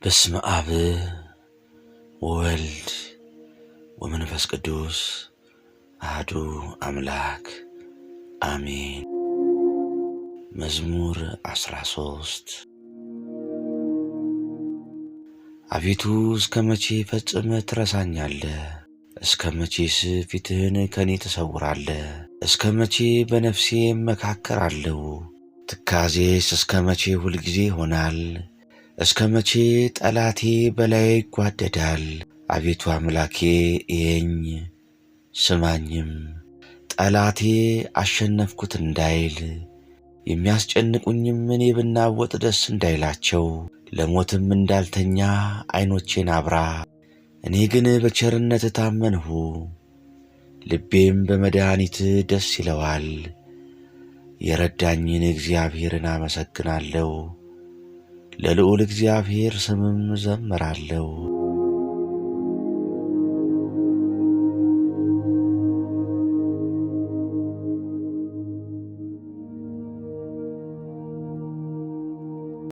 በስመ አብ ወወልድ ወመንፈስ ቅዱስ አሐዱ አምላክ አሜን። መዝሙር 13 አቤቱ እስከ መቼ ፈጽመህ ትረሳኛለህ? እስከ መቼስ ፊትህን ከኔ ትሰውራለህ? እስከ መቼ በነፍሴ እመካከራለሁ? ትካዜስ እስከ መቼ ሁልጊዜ ይሆናል? እስከ መቼ ጠላቴ በላዬ ይጓደዳል? አቤቱ አምላኬ እየኝ ስማኝም። ጠላቴ አሸነፍኩት እንዳይል የሚያስጨንቁኝም እኔ ብናወጥ ደስ እንዳይላቸው። ለሞትም እንዳልተኛ ዓይኖቼን አብራ። እኔ ግን በቸርነት ታመንሁ፣ ልቤም በመድኃኒት ደስ ይለዋል። የረዳኝን እግዚአብሔርን አመሰግናለሁ፣ ለልዑል እግዚአብሔር ስምም ዘምራለሁ።